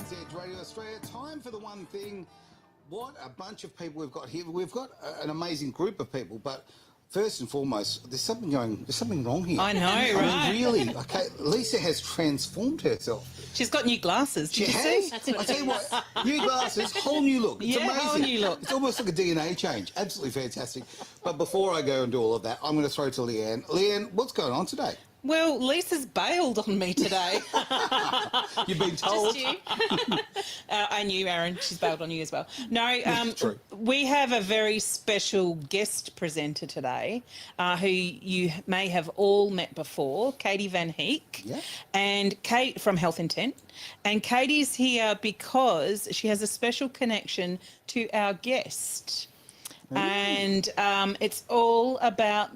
NZ Radio Australia. Time for the one thing. What a bunch of people we've got here. We've got an amazing group of people, but first and foremost, there's something wrong here. I know, right? I mean, really, okay, Lisa has transformed herself. She's got new glasses. Did you has. see? I tell you what, new glasses, whole new look. It's amazing. Whole new look. It's almost like a DNA change. Absolutely fantastic. But before I go and do all of that, I'm going to throw to Leanne. Leanne, what's going on today? Well, Lisa's bailed on me today. You've been told. Just you. I knew, Aaron. She's bailed on you as well. No, True. we have a very special guest presenter today who you may have all met before, Katie Van Heek. Yeah. And Kate from Health Intent. And Katie's here because she has a special connection to our guest. Ooh. And it's all about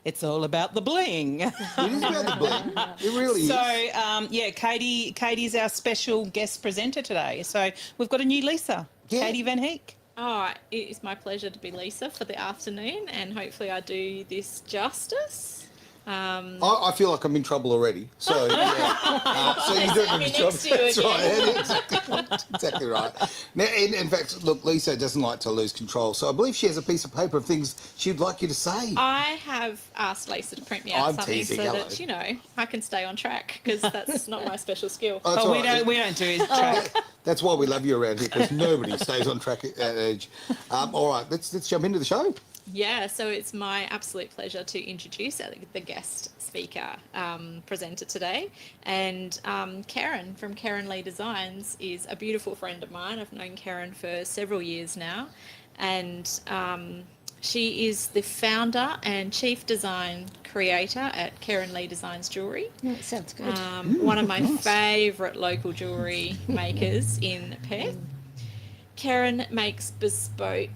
the bling. It is about the bling. It really is. So, Katie's our special guest presenter today. So we've got a new Lisa, Katie Van Heek. Oh, it is my pleasure to be Lisa for the afternoon, and hopefully I do this justice. I feel like I'm in trouble already. So, yeah. So you're doing a good job. That's right. Exactly right. Now, in fact, look, Lisa doesn't like to lose control, so I believe she has a piece of paper of things she'd like you to say. I have asked Lisa to print me out something teasing, so that, I can stay on track, because that's not my special skill. Oh, we don't do track. That's why we love you around here, because nobody stays on track at that age. All right, let's jump into the show. Yeah, so it's my absolute pleasure to introduce the guest speaker presenter today. And Kerryn from Kerryn-Leigh Designs is a beautiful friend of mine. I've known Kerryn for several years now. And she is the founder and chief design creator at Kerryn-Leigh Designs Jewellery. That sounds good. One of my favourite local jewellery makers in Perth. Kerryn makes bespoke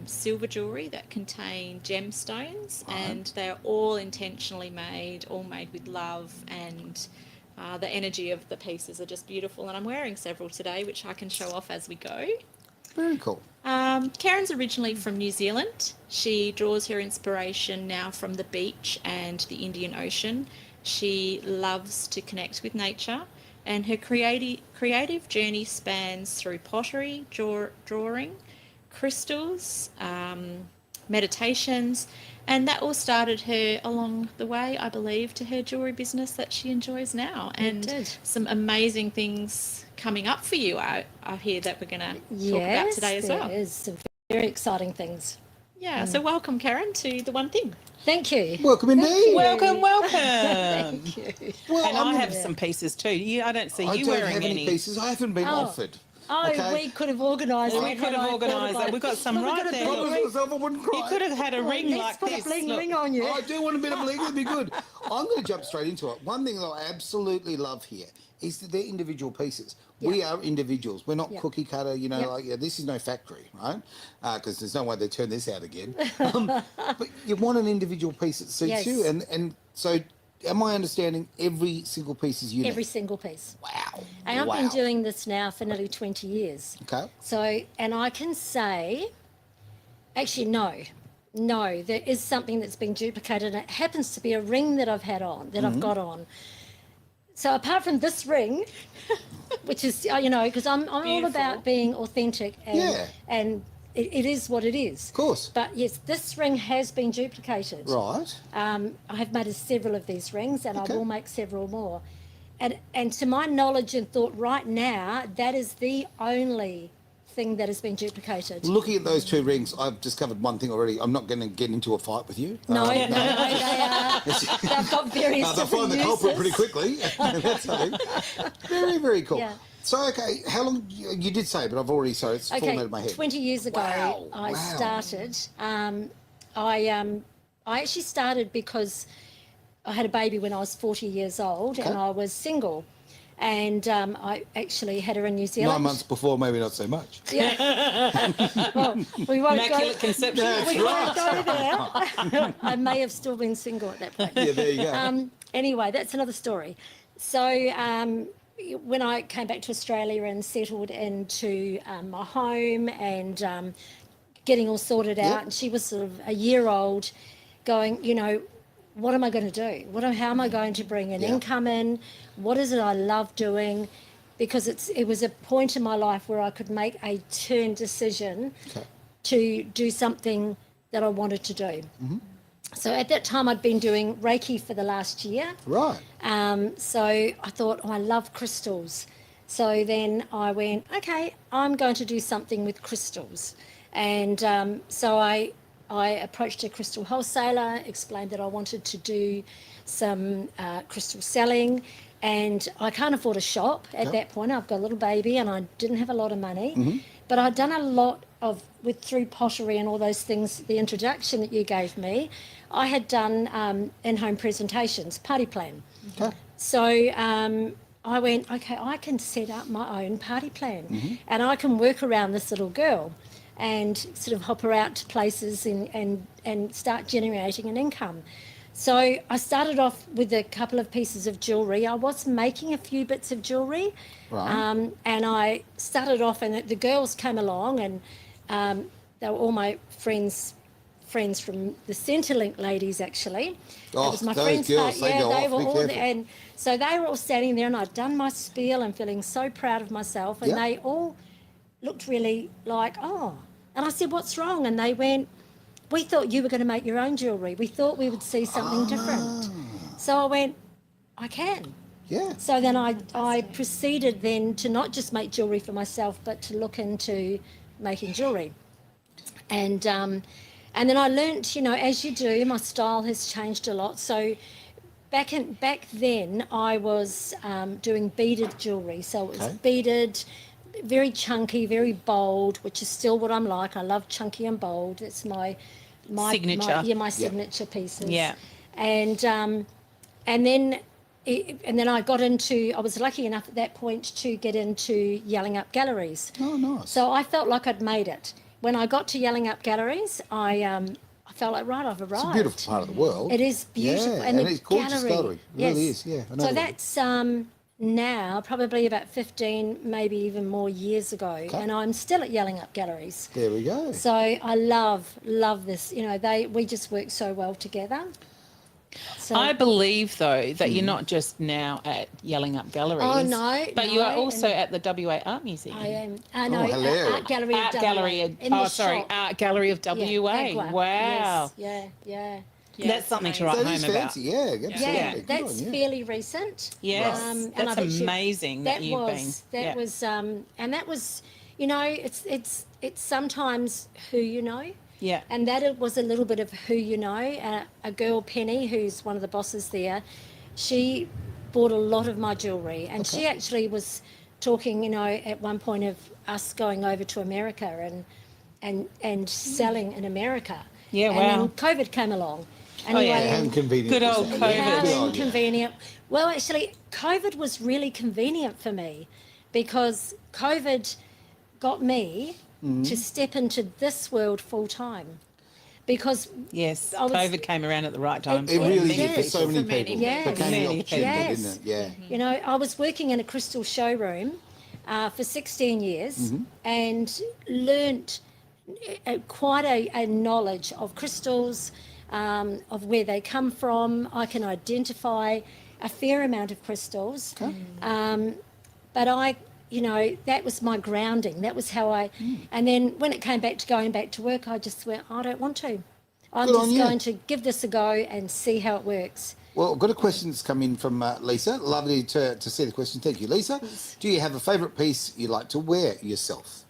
silver jewellery that contain gemstones, and they're all intentionally made, all made with love, and the energy of the pieces are just beautiful. And I'm wearing several today, which I can show off as we go. Very cool. Kerryn's originally from New Zealand. She draws her inspiration now from the beach and the Indian Ocean. She loves to connect with nature, and her creative journey spans through pottery, drawing, crystals, meditations, and that all started her along the way, I believe, to her jewellery business that she enjoys now. And some amazing things coming up for you, I hear, that we're going to talk about today as well. Yes, there is some very exciting things. Yeah, so welcome, Kerryn, to The One Thing. Thank you. Welcome indeed. Welcome. Thank you. Well, And I have some pieces too. I don't see you wearing I don't have any pieces. I haven't been offered. Oh, okay. We could have organised it. We could have organised that. We've got some right there. I wouldn't cry. You could have had a ring like Let's this. put a bling ring on you. I do want a bit of bling. It'd be good. I'm going to jump straight into it. One thing that I absolutely love here is that they're individual pieces. Yeah. We are individuals. We're not Yeah. cookie cutter, Yeah. this is no factory, right? Because there's no way they turn this out again. But you want an individual piece that suits Yes. you. And so am I understanding every single piece is unique? Every single piece. Wow. And I've been doing this now for nearly 20 years. Okay. So, and I can say, actually, no, there is something that's been duplicated. And it happens to be a ring that I've had on, that I've got on. So apart from this ring, which is, because I'm all about being authentic and it is what it is. Of course. But yes, this ring has been duplicated. Right. I have made several of these rings, and I will make several more. And to my knowledge and thought right now, that is the only thing that has been duplicated. Looking at those two rings, I've discovered one thing already. I'm not going to get into a fight with you. No, they've got various they'll find the culprit pretty quickly. That's something. Very, very cool. Yeah. So, okay, how long, you did say, but I've already, it's fallen out of my head. 20 years ago, I started. I actually started because I had a baby when I was 40 years old and I was single. And I actually had her in New Zealand. 9 months before, maybe not so much. Yeah. Well, we won't Immaculate conception. we won't go there. I may have still been single at that point. Yeah, there you go. Anyway, that's another story. So when I came back to Australia and settled into my home and getting all sorted out, and she was sort of a year old, going, what am I going to do? How am I going to bring an income in? What is it I love doing? because it was a point in my life where I could make a turn decision to do something that I wanted to do. So at that time, I'd been doing Reiki for the last year. Right. So I thought, I love crystals. So then I went, okay, I'm going to do something with crystals. And so I approached a crystal wholesaler, explained that I wanted to do some crystal selling, and I can't afford a shop at that point. I've got a little baby and I didn't have a lot of money, but I'd done a lot through pottery and all those things, the introduction that you gave me, I had done in-home presentations, party plan. Okay. So I went, okay, I can set up my own party plan and I can work around this little girl and sort of hop her out to places and start generating an income. So I started off with a couple of pieces of jewellery. I was making a few bits of jewellery, Right. and I started off, and the girls came along, and they were all my friends from the Centrelink ladies, actually. Oh, That was my those friends' girls, they go they off, were be all careful. there, and so they were all standing there, and I'd done my spiel and feeling so proud of myself, and Yeah. they all looked really like, oh. And I said, what's wrong? And they went, we thought you were going to make your own jewellery. We thought we would see something different. So I went, I can. Yeah. So then I proceeded then to not just make jewellery for myself, but to look into making jewellery. And then I learnt, as you do, my style has changed a lot. So back then I was doing beaded jewellery. So it was beaded, very chunky, very bold, which is still what I'm like. I love chunky and bold. It's my Signature. my signature pieces. Yeah. And then I got into. I was lucky enough at that point to get into Yelling Up Galleries. Oh, nice. So I felt like I'd made it. When I got to Yelling Up Galleries, I felt like, right, I've arrived. It's a beautiful part of the world. It is beautiful. Yeah, and the it's gorgeous gallery. It really is, yeah. I know So that. that's now probably about 15, maybe even more years ago. And I'm still at Yelling Up Galleries. There we go. So I love this. We just work so well together. So, I believe, though, that you're not just now at Yelling Up Galleries. Oh, no, But you are no, also at the WA Art Museum. I am. I know. hilarious. Art Gallery Art of Gallery. WA. In the shop. Art Gallery of WA. Agua. Wow. Yes. Yeah. That's something to write That home is about. fancy, yeah, absolutely. Yeah, Good that's on you. fairly recent. Yes, and that's I bet you- amazing that you've been. That was, and that was, it's sometimes who you know. Yeah. And that it was a little bit of who you know. A girl, Penny, who's one of the bosses there, she bought a lot of my jewellery, and she actually was talking, at one point of us going over to America and selling in America. Yeah, and wow. then COVID came along. Oh, yeah. Anyway, How inconvenient Good was old that? COVID. how Good on you. inconvenient. Well, actually, COVID was really convenient for me because COVID got me to step into this world full time. Because Yes, I was- COVID came around at the right time. It for really many did for people. so many For many people. people. It became Many the opportunity, people. didn't it? Yeah. I was working in a crystal showroom for 16 years and learnt quite a knowledge of crystals, of where they come from. I can identify a fair amount of crystals. But that was my grounding. That was how I... And then when it came back to going back to work, I just went, I don't want to. I'm Good on just you. going to give this a go and see how it works. Well, I've got a question that's come in from Lisa. Lovely to see the question. Thank you, Lisa. Do you have a favourite piece you like to wear yourself?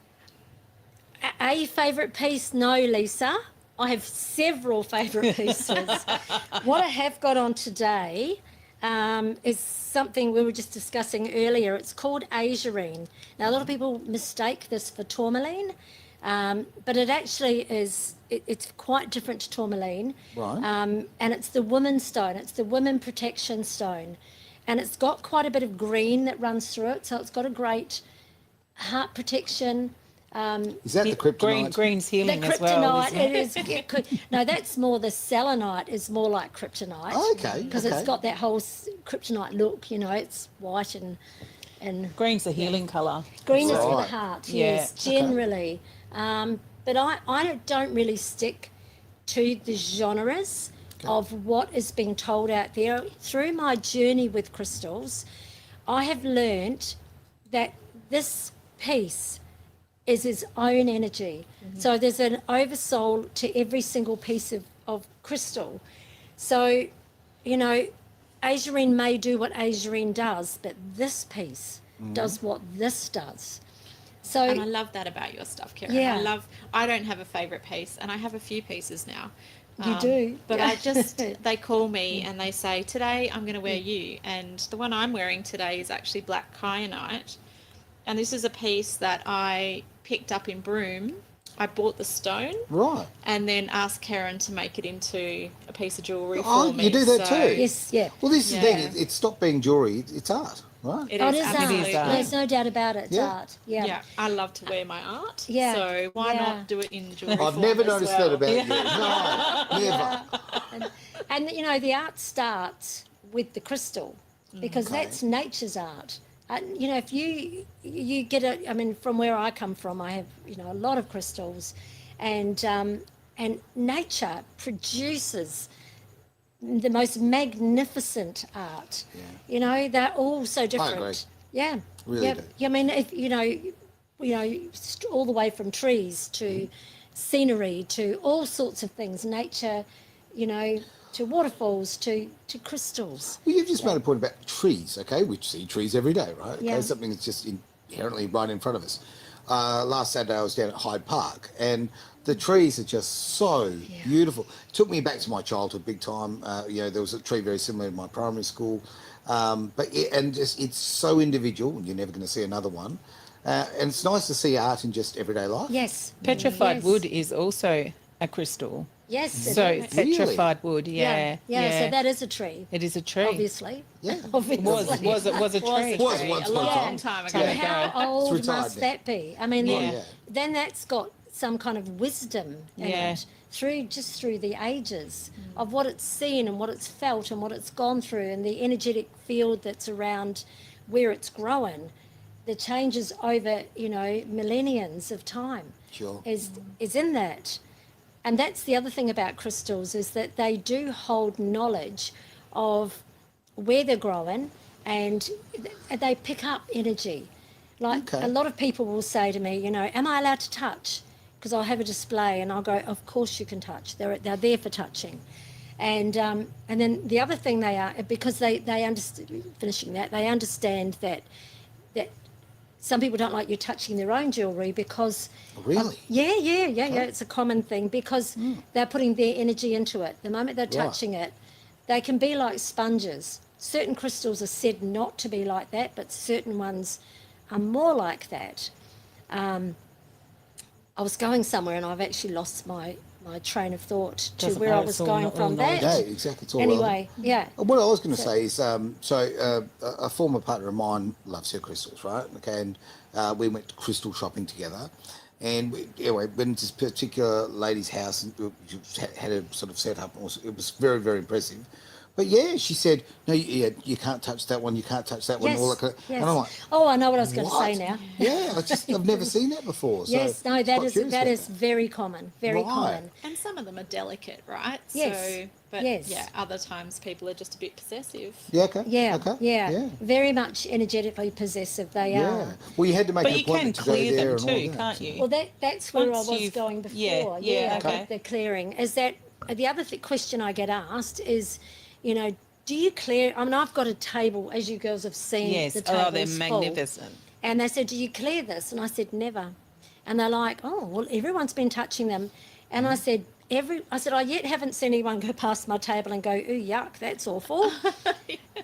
A favourite piece? No, Lisa. I have several favourite pieces. What I have got on today is something we were just discussing earlier. It's called azurine. Now, a lot of people mistake this for tourmaline, but it actually is, it's quite different to tourmaline. Right. And it's the women's stone. It's the women protection stone. And it's got quite a bit of green that runs through it. So it's got a great heart protection. Is that the kryptonite? Green's The healing as well. kryptonite, isn't it? it is. It could, no, that's more the selenite is more like kryptonite. Oh, okay. Because it's got that whole kryptonite look. It's white and Green's the healing colour. green is for the Right. heart. Yeah, Yes, generally. But I don't really stick to the genres of what is being told out there. Through my journey with crystals, I have learnt that this piece is his own energy. So there's an oversoul to every single piece of crystal. So, you know, Azurine may do what Azurine does, but this piece does what this does. So, And I love that about your stuff, Kerryn. Yeah. I don't have a favourite piece, and I have a few pieces now. You do. But Yeah. I just, they call me and they say, today I'm going to wear you. And the one I'm wearing today is actually black kyanite. And this is a piece that I picked up in Broome. I bought the stone Right. and then asked Kerryn to make it into a piece of jewellery Oh, for me. you do that So too? Yes, yeah. Well, this is the Yeah. thing. It's stopped being jewellery. It's art, right? It Oh, is it is art. absolutely. art. There's no doubt about it. It's Yeah. art. Yeah. Yeah, I love to wear my art. Yeah, So why yeah. not do it in jewellery I've form never as noticed well? that about you. No, never. And you know, the art starts with the crystal because Okay. that's nature's art. You know, if you get a, I mean, from where I come from, I have, you know, a lot of crystals, and nature produces the most magnificent art. Yeah. You know, they're all so different. agree. Yeah, Really yeah. do. I mean, if all the way from trees to scenery to all sorts of things, nature, you know, to waterfalls to crystals. Well, you've just made a point about trees, okay? We see trees every day, right? Okay, Yeah. something that's just inherently right in front of us. Last Saturday I was down at Hyde Park, and the trees are just so beautiful. It took me back to my childhood big time. You know, there was a tree very similar in my primary school, it's so individual. You're never going to see another one, and it's nice to see art in just everyday life. Yes. Petrified Yes. wood is also a crystal. Yes. it So is. petrified wood, yeah. Yeah. So that is a tree, it is a tree. obviously. Yeah. Obviously. Was a tree. Was Was once a upon a long time. time So ago. how old retired must now. that be? I mean, Yeah. then that's got some kind of wisdom in Yeah. it through the ages of what it's seen and what it's felt and what it's gone through and the energetic field that's around where it's grown. The changes over, you know, millenniums of time Sure. is in that. And that's the other thing about crystals is that they do hold knowledge of where they're growing and they pick up energy. Like Okay. a lot of people will say to me, you know, am I allowed to touch? Because I'll have a display and I'll go, of course you can touch. They're there for touching. And then the other thing they are, because they understand, finishing that, they understand that some people don't like you touching their own jewellery because... Really? Yeah. It's a common thing because they're putting their energy into it. The moment they're touching it, they can be like sponges. Certain crystals are said not to be like that, but certain ones are more like that. I was going somewhere and I've actually lost my train of thought to Doesn't where matter, I was it's all going not- from all that. Yeah, exactly. It's all relevant. Anyway, yeah. What I was going to say is, a former partner of mine loves her crystals, right? Okay, and we went crystal shopping together, and anyway, went to this particular lady's house and had a sort of set up. It was very, very impressive. But yeah, she said, no, you can't touch that one. You can't touch that one. Yes, All that kind of, yes. And I'm like, Oh, I know what I was going to what? say now. Yeah, I've never seen that before. So Yes, no, I was that quite is curious that about is very common, very Right. common. And some of them are delicate, right? Yes. So, but Yes. yeah, other times people are just a bit possessive. Yeah, okay. Yeah, Okay. yeah, very much energetically possessive they Yeah. are. Well, you had to make But an you can appointment to go clear there them and all too, that. can't you? Well, that's where Once I was you've- going before. yeah, yeah, okay. The clearing is that the other question I get asked is, you know, do you clear? I mean, I've got a table, as you girls have seen. Yes. the table They're is full. magnificent. And they said, do you clear this? And I said, never. And they're like, oh, well, everyone's been touching them. And I said, I yet haven't seen anyone go past my table and go, ooh, yuck, that's awful.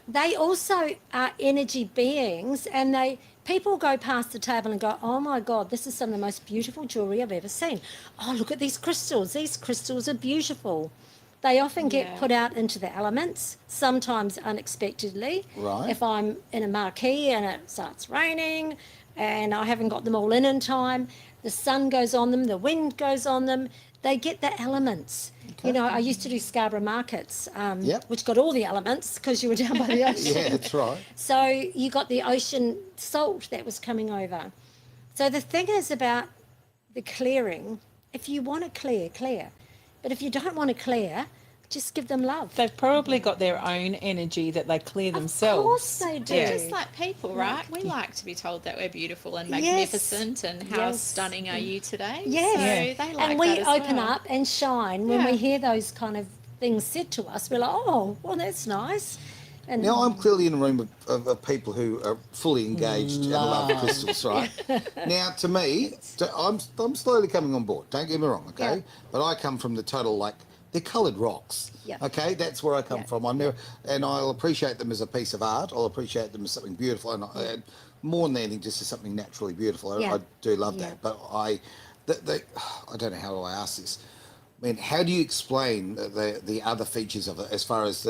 They also are energy beings, and people go past the table and go, oh my God, this is some of the most beautiful jewellery I've ever seen. Oh, look at these crystals. These crystals are beautiful. They often get Yeah. put out into the elements, sometimes unexpectedly. Right. If I'm in a marquee and it starts raining and I haven't got them all in time, the sun goes on them, the wind goes on them, they get the elements. You know, I used to do Scarborough markets, Yep. which got all the elements because you were down by the ocean. Yeah, that's right. So you got the ocean salt that was coming over. So the thing is about the clearing, if you want to clear. But if you don't want to clear, just give them love. They've probably got their own energy that they clear themselves. Of course they do. Yeah. Just like people, right? We like to be told that we're beautiful and magnificent and how Yes. stunning are you today? Yes. So Yeah. they like And we that as open well. up and shine when Yeah. we hear those kind of things said to us. We're like, oh, well, that's nice. And Now, I'm clearly in a room of people who are fully engaged and love crystals, right? Now, to me, I'm slowly coming on board. Don't get me wrong, okay? Yeah. But I come from the total, like, they're coloured rocks, Yeah. okay? That's where I come Yeah. from. And I'll appreciate them as a piece of art. I'll appreciate them as something beautiful. And more than anything, just as something naturally beautiful. Yeah. I do love Yeah. that. But I don't know how do I ask this. I mean, how do you explain the other features of it as far as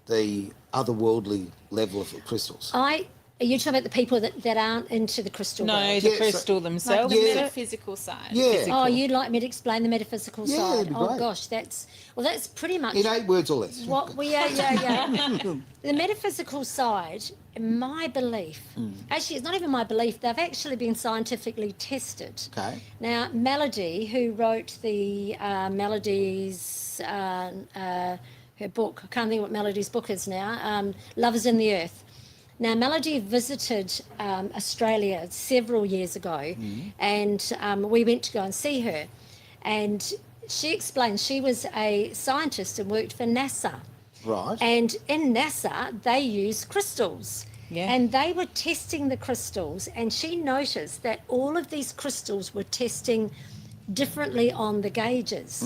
the otherworldly level of crystals? are you talking about the people that aren't into the crystal No, world? the Yeah, so- crystal Like themselves. the Yeah. metaphysical side. Yeah. Oh, you'd like me to explain the metaphysical Yeah, side? that'd be Oh great. gosh, that's pretty much In 8 words or less. what we are. Yeah. The metaphysical side, in my belief, actually, it's not even my belief. They've actually been scientifically tested. Okay. Now, Melody, who wrote the Melody's her book, I can't think what Melody's book is now. Love is in the Earth. Now, Melody visited Australia several years ago, and we went to go and see her. And she explained she was a scientist and worked for NASA. Right. And in NASA, they use crystals. Yeah. And they were testing the crystals, and she noticed that all of these crystals were testing differently on the gauges.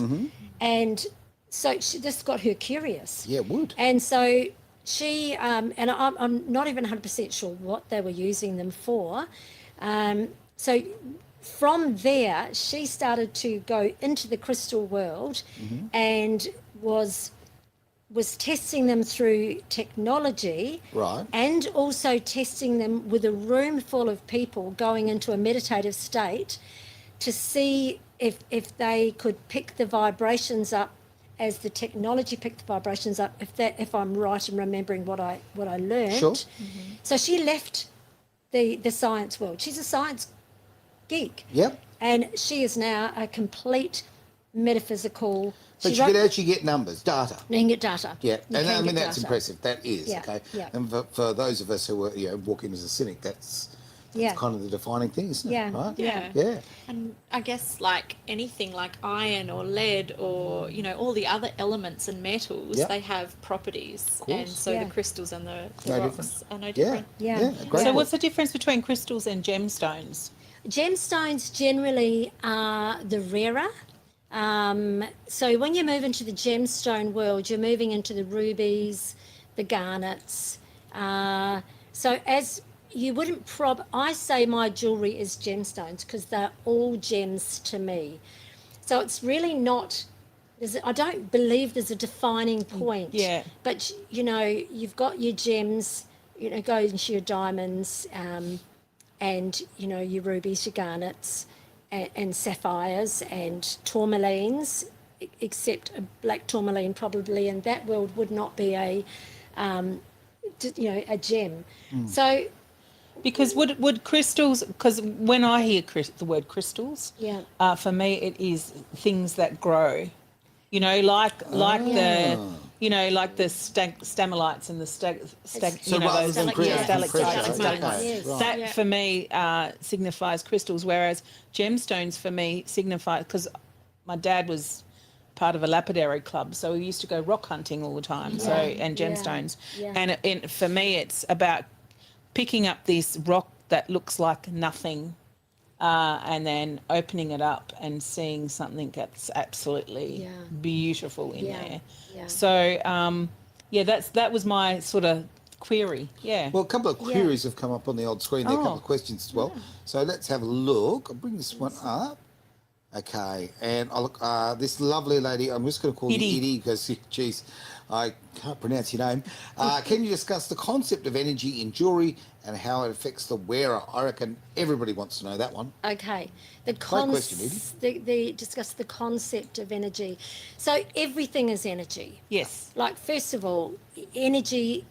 And so this got her curious. Yeah, it would. And so she, and I'm not even 100% sure what they were using them for. So from there, she started to go into the crystal world and was testing them through technology, Right. and also testing them with a room full of people going into a meditative state to see if they could pick the vibrations up as the technology picked the vibrations up, if I'm right in remembering what I learned. Sure. So she left the science world. She's a science geek. Yep. And she is now a complete metaphysical. But she you wrote- could actually get numbers, data. You can get data. Yeah, You and I can mean get that's data. impressive. That is Yeah, okay. yeah. And for those of us who are walk in as a cynic, that's Yeah. kind of the defining thing, isn't it? Yeah, Right? Yeah. Yeah. And I guess like anything like iron or lead or, all the other elements and metals, Yep. they have properties. course. And so Yeah. the crystals and the No rocks different. are no Yeah. different. Yeah. Yeah. Great. So point. what's the difference between crystals and gemstones? Gemstones generally are the rarer. So when you move into the gemstone world, you're moving into the rubies, the garnets. So as you wouldn't I say my jewellery is gemstones because they're all gems to me. So it's really not, I don't believe there's a defining point. Yeah. But, you've got your gems, go into your diamonds, and your rubies, your garnets, and sapphires and tourmalines, except a black tourmaline probably in that world would not be a gem. So Because would crystals? Because when I hear the word crystals, yeah, for me it is things that grow. Like the stamolites and the So rather than creating from pressure, stalactites. okay, Yes. right. That Yeah. for me signifies crystals, whereas gemstones for me signify, because my dad was part of a lapidary club, so we used to go rock hunting all the time. So and Yeah. gemstones, Yeah. and for me it's about picking up this rock that looks like nothing, and then opening it up and seeing something that's absolutely Yeah. beautiful in Yeah. there. Yeah. So that was my sort of query. Yeah. Well, a couple of queries have come up on the old screen. There are a couple of questions as well. So let's have a look. I'll bring this one up. Okay, and I look. This lovely lady. I'm just going to call Iddy. you Iddy because, geez, I can't pronounce your name. Can you discuss the concept of energy in jewellery and how it affects the wearer? I reckon everybody wants to know that one. okay. question, Discuss the concept of energy. So everything is energy. Yes. Like, first of all, energy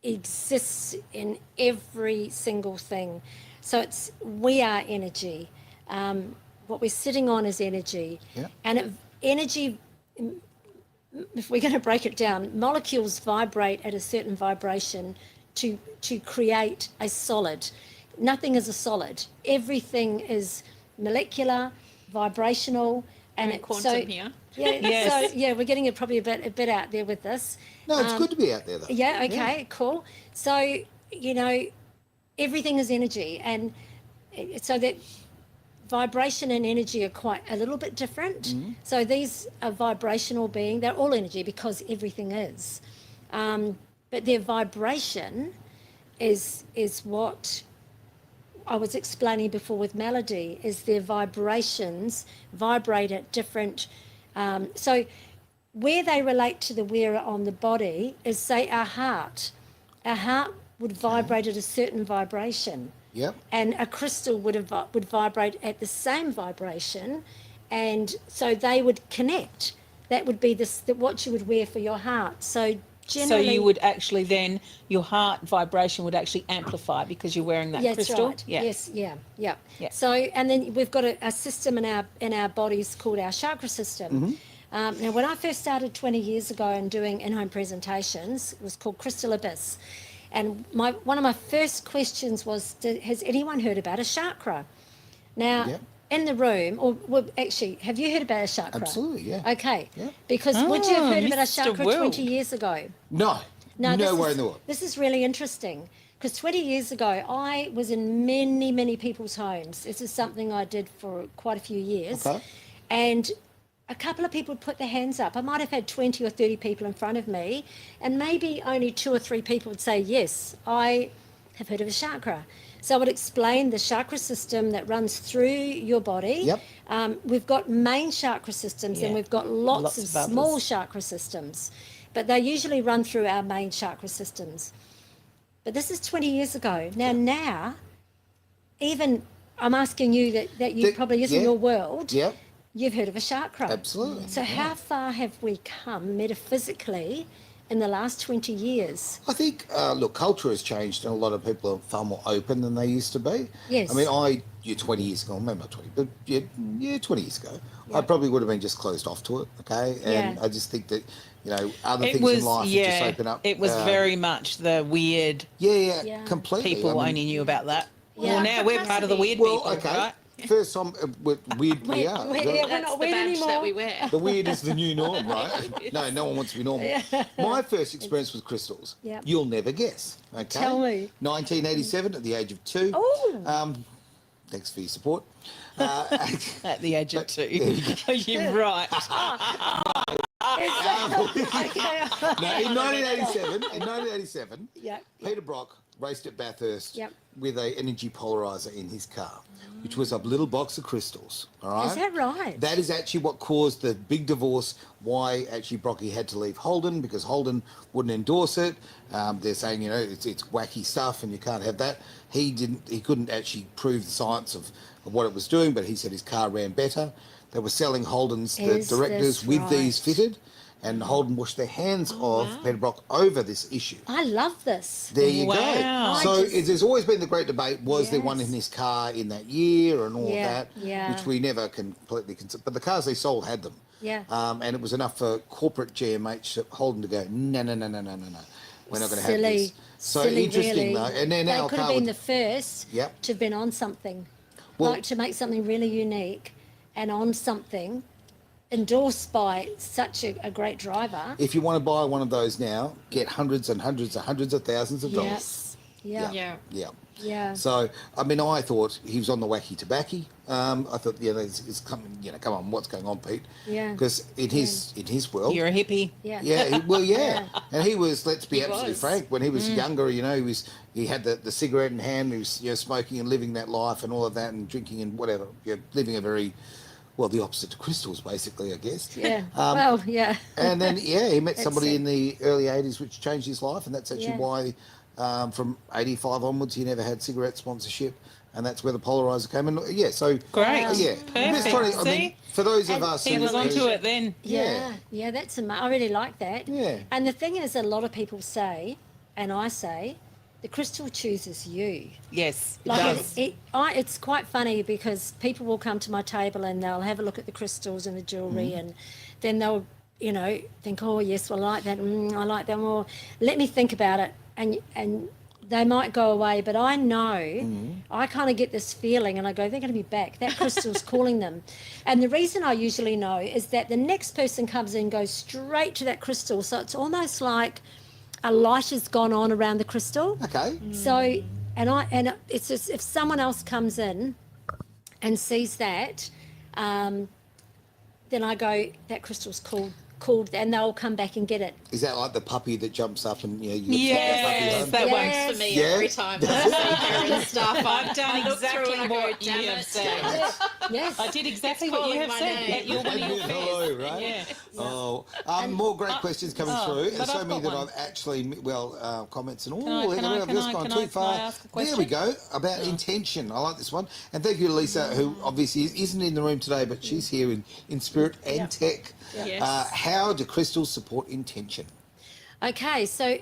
exists in every single thing. So we are energy. What we're sitting on is energy. Yeah. And energy if we're going to break it down, molecules vibrate at a certain vibration to create a solid. Nothing is a solid. Everything is molecular, vibrational, and quantum here. Yeah, Yes. so yeah, we're getting it probably a bit out there with this. No, it's good to be out there though. Yeah, okay, cool. So, you know, everything is energy, and so that vibration and energy are quite a little bit different. So these are vibrational being, they're all energy because everything is. But their vibration is what I was explaining before with melody, is their vibrations vibrate at different, so where they relate to the wearer on the body is, say, our heart. Our heart would vibrate at a certain vibration. Yep. And a crystal would vibrate at the same vibration, and so they would connect. That would be what you would wear for your heart. So generally, So you would actually then, your heart vibration would actually amplify because you're wearing that yeah, crystal. that's right. Yeah. Yes, yeah. Yeah. So, and then we've got a system in our bodies called our chakra system. Now, when I first started 20 years ago and doing in-home presentations, it was called Crystal Abyss. And one of my first questions was, has anyone heard about a chakra? Now, Yep. in the room, or well, actually, have you heard about a chakra? Absolutely, yeah. Okay. Yeah. Because would you have heard about a Mr. chakra World. 20 years ago? No. No, No way in the world. This is really interesting, because 20 years ago, I was in many, many people's homes. This is something I did for quite a few years. Okay. And a couple of people put their hands up. I might have had 20 or 30 people in front of me, and maybe only 2 or 3 people would say, yes, I have heard of a chakra. So I would explain the chakra system that runs through your body. Yep. We've got main chakra systems, and Yeah. we've got lots Lots of of others. small chakra systems, but they usually run through our main chakra systems. But this is 20 years ago. Now, even I'm asking you that you probably isn't yeah. your world. Yep. You've heard of a chakra. Absolutely. So how far have we come metaphysically in the last 20 years? I think, look, culture has changed and a lot of people are far more open than they used to be. Yes. I mean, 20 years ago, maybe not 20, but yeah 20 years ago, I probably would have been just closed off to it, okay? And Yeah. I just think that, you know, other It things was, in life yeah, just open up. it was very much the weird Yeah. completely. people I mean, only knew about that. Yeah. Well, now we're part of the weird well, people, okay. right? First time, weird we are. we're The- not That's the weird badge anymore. that we wear. The weird is the new norm, right? No one wants to be normal. My first experience with crystals, Yep. you'll never guess. Okay. Tell me. 1987 at the age of 2. Oh. Thanks for your support. At the age of 2. You're right. No, in 1987, Yeah. Peter Brock raced at Bathurst Yep. with a energy polarizer in his car, which was a little box of crystals. All right. Is that right? That is actually what caused the big divorce. Why actually Brocky had to leave Holden, because Holden wouldn't endorse it. They're saying, you know, it's wacky stuff and you can't have that. He couldn't actually prove the science of what it was doing, but he said his car ran better. They were selling Holden's, the Is directors, this with these right? fitted, and Holden washed their hands of Peter Brock over this issue. I love this. There you Wow. go. So I just- there's always been the great debate, was there one Yes. in his car in that year and all Yeah, that, yeah. which we never completely consider. But the cars they sold had them. Yeah. And it was enough for corporate GMH Holden to go, no. We're not going to have Silly. this. So Silly, interesting really. though. And then They our could have car been would- the first Yep. to have been on something. Well- Like to make something really unique and on something endorsed by such a great driver. if you want to buy one of those now, get hundreds and hundreds and hundreds of thousands of dollars. Yes. Yeah. Yeah. Yeah. Yeah. So, I mean, I thought he was on the wacky tobacco. I thought, it's coming, come on, what's going on, Pete? Yeah. Because in his world, You're a hippie. Yeah. yeah, and he was. Let's be absolutely was. frank. When he was younger, he had the cigarette in hand. He was smoking and living that life and all of that, and drinking and whatever. Living a very the opposite to crystals, basically, I guess. Yeah. Um, yeah. And then he met That's somebody it. in the early '80s, which changed his life, and that's actually Yeah. why. From '85 onwards, he never had cigarette sponsorship, and that's where the polarizer came in. Yeah, so Great. yeah. I'm just Perfect. trying to- I mean, See? for those of And us, He who- was onto it then. Yeah, yeah, that's I really like that. Yeah. And the thing is, a lot of people say, and I say, the crystal chooses you. Yes, it Like does. it's quite funny because people will come to my table and they'll have a look at the crystals and the jewellery, and then they'll think, oh yes, well, I like that. I like that more. Let me think about it, and they might go away. But I know, I kind of get this feeling, and I go, they're going to be back. That crystal's calling them. And the reason I usually know is that the next person comes in, goes straight to that crystal. So it's almost like a light has gone on around the crystal. Okay. So, and it's just, if someone else comes in and sees that, then I go, that crystal's called, and they'll come back and get it. Is that like the puppy that jumps up and you Yes, that Yes. For me, Yeah. every time I see Kerryn stuff, I've done I look exactly through and I go, what you damn have it. said. Yes. I did exactly It's what you calling have my said. name. You're one of your Hello, fairs. right? Yeah. Oh, more great questions coming through, and but so I've many got that one. I've actually, comments and all. Can I- I've can just I- gone can too I far. ask a There we question? go, about intention. I like this one. And thank you to Lisa, who obviously isn't in the room today, but she's here in spirit and tech. Yes. How do crystals support intention? Okay, so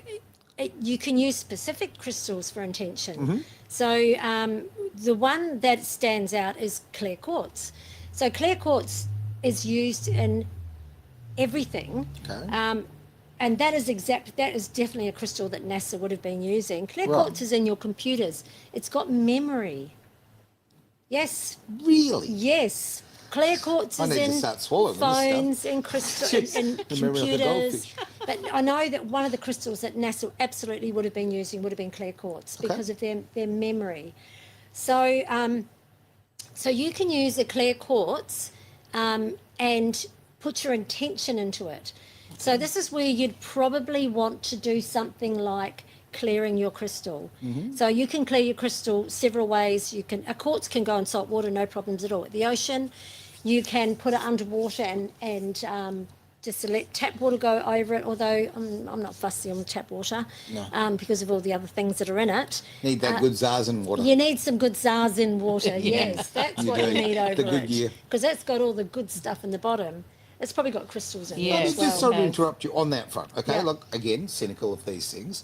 you can use specific crystals for intention. Mm-hmm. So the one that stands out is clear quartz. So clear quartz is used in everything. Okay. And that is definitely a crystal that NASA would have been using. Clear Right. quartz is in your computers. It's got memory. Yes, Really? yes. Clear quartz I is need to in start swallowing this stuff. phones, in crystal, in The memory of the computers. goldfish. But I know that one of the crystals that NASA absolutely would have been using would have been clear quartz Okay. because of their memory. So so you can use a clear quartz and put your intention into it. So this is where you'd probably want to do something like clearing your crystal. So you can clear your crystal several ways. A quartz can go in salt water, no problems at all. At the ocean, you can put it underwater and just let tap water go over it, although I'm not fussy on tap water because of all the other things that are in it. Need that good zazen water. You need some good zazen water, yes. That's what do. you need over The good it. gear. Because that's got all the good stuff in the bottom. It's probably got crystals in Yeah, it Just as well. sorry to Okay. interrupt you on that front. Okay, Yeah. look, again, cynical of these things.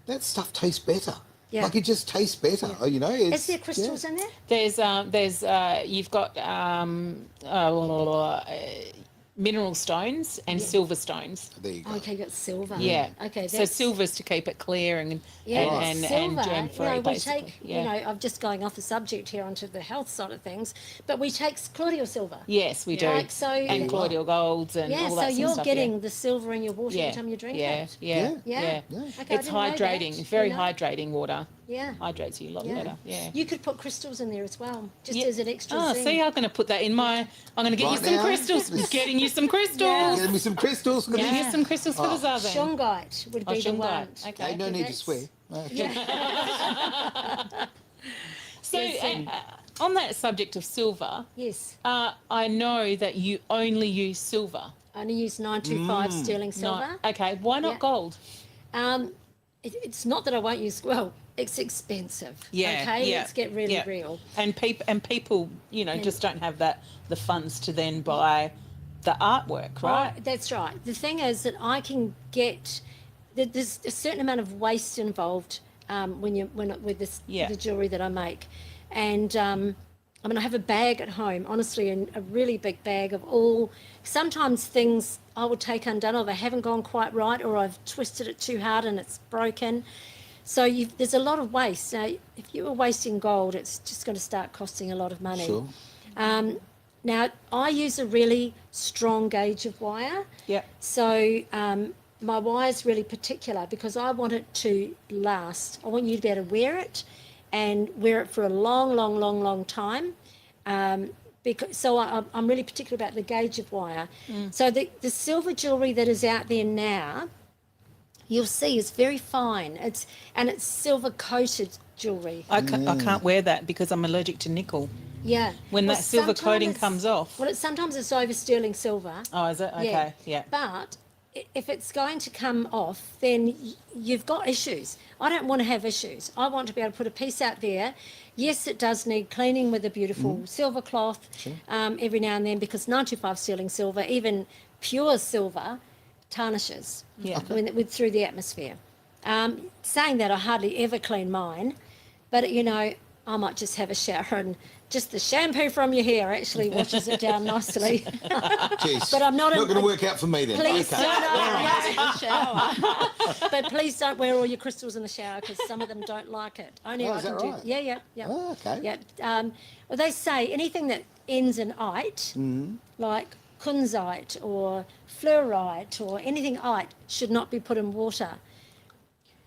That stuff tastes better. Yeah. Like it just tastes better. You know, it's, Is there crystals in there? You've got mineral stones and silver stones. There you go. Okay, you got silver. Yeah. Okay, So silver's to keep it clear and silver, germ free. we basically. take, yeah. I'm just going off the subject here onto the health side of things, but we take colloidal silver. Yes, we do. Like, so- and colloidal golds and Yeah, all so that sort of you're stuff, getting the silver in your water yeah. every time you drink yeah. it. Yeah. Yeah. Yeah. Okay, I It's didn't know hydrating. that, It's very you know. hydrating water. Yeah. Hydrates you a lot better. Yeah. You could put crystals in there as well, just Yeah. as an extra Oh, zing. see, I'm going to put that in my. I'm going to get Right you some now? crystals. Getting you some crystals. Yeah. Give me some crystals. Getting you some crystals for the zazen. Shungite would be the one. shungite. Okay. Hey, no need to That's- swear. So, Yes, on that subject of silver, Yes. I know that you only use silver. I only use 925 sterling silver. Okay, why not Yeah. gold? It's not that I won't use, well, it's expensive. Yeah, Okay, yeah, let's get really yeah. real. And people, just don't have the funds to then buy the artwork, right? That's right. The thing is that I can get, there's a certain amount of waste involved with this Yeah. the jewellery that I make. And I have a bag at home, honestly, and a really big bag of sometimes things I will take undone or they haven't gone quite right or I've twisted it too hard and it's broken. So there's a lot of waste. Now, if you were wasting gold, it's just going to start costing a lot of money. Sure. Now, I use a really strong gauge of wire. Yeah. So my wire is really particular because I want it to last. I want you to be able to wear it and wear it for a long, long, long, long time. So I'm really particular about the gauge of wire. So the silver jewellery that is out there now, you'll see is very fine. It's silver coated jewellery. I can't wear that because I'm allergic to nickel. Yeah. When Well, that silver coating sometimes- comes off. Well, sometimes it's over sterling silver. Oh, is it? Okay, yeah. But if it's going to come off, then you've got issues. I don't want to have issues. I want to be able to put a piece out there. Yes, it does need cleaning with a beautiful silver cloth every now and then because 925 sterling silver, even pure silver, tarnishes Yeah. through the atmosphere. Saying that, I hardly ever clean mine, but I might just have a shower and just the shampoo from your hair actually washes it down nicely. Jeez. But I'm not going to work out for me then. Please Okay. but please don't wear all your crystals in the shower because some of them don't like it. Only I is can that do. right? Yeah. Oh, okay. Yeah. Well, they say anything that ends in "ite," like kunzite or fluorite or anything "ite," should not be put in water.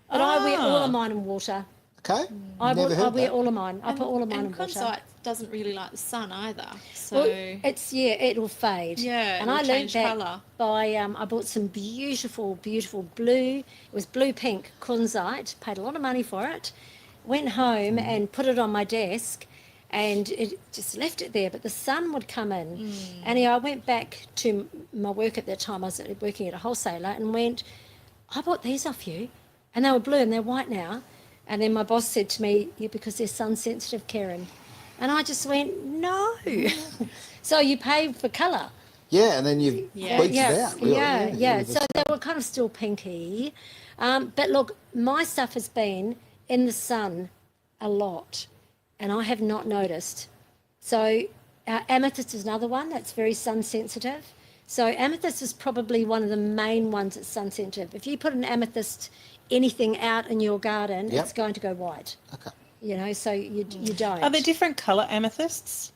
But I wear all of mine in water. Okay. I Never heard wear that. all of mine. I put all of mine in And water. kunzite doesn't really like the sun either. So Well, it'll fade. Yeah, and it'll I learned change that colour. by I bought some beautiful blue. It was blue pink kunzite. Paid a lot of money for it. Went home and put it on my desk, and it just left it there. But the sun would come in, and I went back to my work at that time. I was working at a wholesaler, and went, I bought these off you, and they were blue and they're white now. And then my boss said to me, yeah, because they're sun sensitive, Kerryn. And I just went, no. So you pay for colour. Yeah, and then you bleach it out. Really. Yeah. So they were kind of still pinky. But look, my stuff has been in the sun a lot, and I have not noticed. So amethyst is another one that's very sun sensitive. So amethyst is probably one of the main ones that's sun sensitive. If you put an amethyst anything out in your garden, it's going to go white. Okay. You know, so you don't. Are there different colour amethysts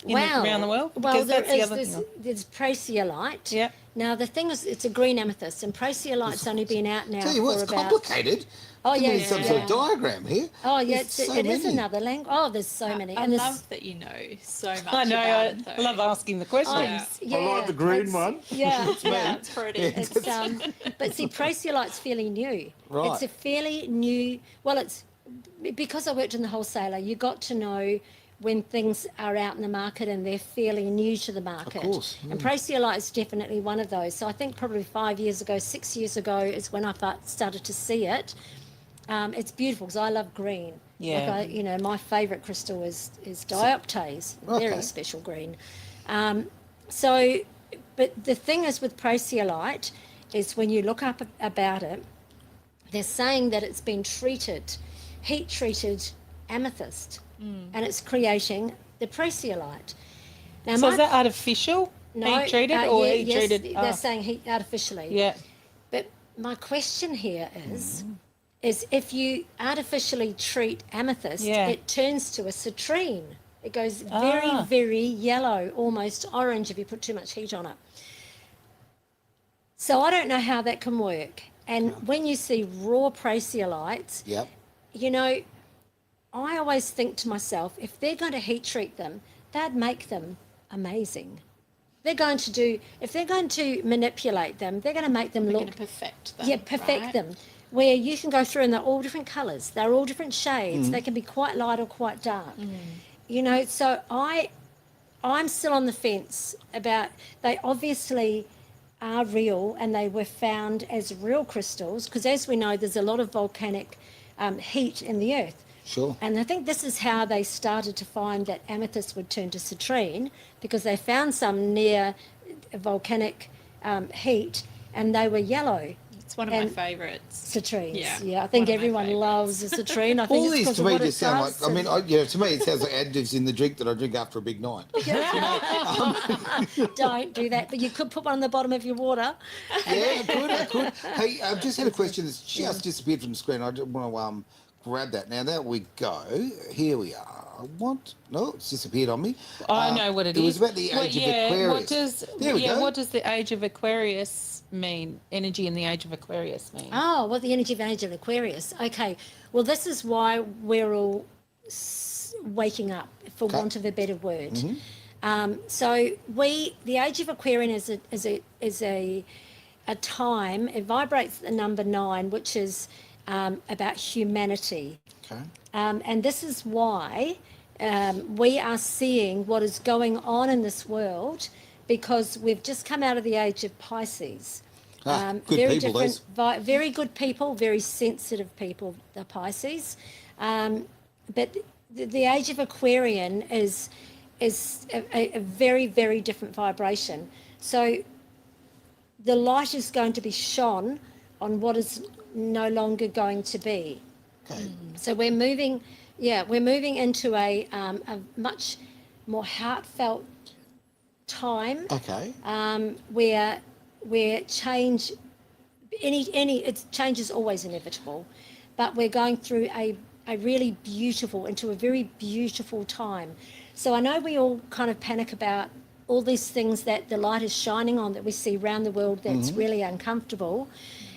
around the world? Well, Because that's the other there's praseolite. Yeah. Now, the thing is, it's a green amethyst, and praseolite's only been out now Tell you what, for it's about... complicated. Oh, Give yeah, me some sort of diagram here. Oh, yeah, There's so it is many. another language. Oh, there's so many. I And there's- love that you know so much I know. about it, I though. love asking the questions. Yeah, I like the green it's- one. Yeah, yeah. It's pretty. It's but see, praseolite's fairly new. Right. It's a fairly new. Well, it's because I worked in the wholesaler. You got to know when things are out in the market and they're fairly new to the market. Of course. And praseolite is definitely one of those. So I think probably 5 years ago, 6 years ago is when I started to see it. It's beautiful because I love green. Yeah. Like my favourite crystal is dioptase, very Okay. special green. But the thing is with praseolite is when you look up about it, they're saying that it's been heat treated amethyst, and it's creating the praseolite. Now, So is that artificial? Heat treated or heat yes, treated? they're saying heat artificially. Yeah. But my question here is if you artificially treat amethyst, it turns to a citrine. It goes very, very yellow, almost orange if you put too much heat on it. So I don't know how that can work. And when you see raw praseolites, Yep. I always think to myself, if they're going to heat treat them, they'd make them amazing. If they're going to manipulate them, they're going to make them We're look... going to perfect them. Yeah, perfect right? them. Where you can go through and they're all different colours. They're all different shades. They can be quite light or quite dark. So I'm still on the fence about... They obviously are real and they were found as real crystals because as we know, there's a lot of volcanic heat in the earth. Sure. And I think this is how they started to find that amethyst would turn to citrine because they found some near volcanic heat and they were yellow. It's one of my favourites. Citrines. Yeah, I think one of my everyone favourites. loves a citrine. I think All it's these because to of me what it just sound like, does. to me it sounds like additives in the drink that I drink after a big night. Don't do that. But you could put one on the bottom of your water. Yeah, I could. Hey, I've just had a question that's just disappeared from the screen. I just want to grab that. Now, there we go. Here we are. What? No, it's disappeared on me. I know what it is. It was about the age of Aquarius. What does the age of Aquarius mean? Energy in the age of Aquarius mean? Oh, well, the energy of age of Aquarius. Okay. Well, this is why we're all waking up, for want of a better word. So the age of Aquarius is a time. It vibrates the number 9, which is about humanity. Okay. And this is why we are seeing what is going on in this world because we've just come out of the age of Pisces. Good very people, different, very good people, very sensitive people, the Pisces. But the age of Aquarian is a very, very different vibration. So the light is going to be shone on what is no longer going to be. Okay. So we're moving, Yeah, we're moving into a much more heartfelt time Okay. where change change is always inevitable, but we're going through a really beautiful, into a very beautiful time. So I know we all kind of panic about all these things that the light is shining on that we see around the world that's really uncomfortable,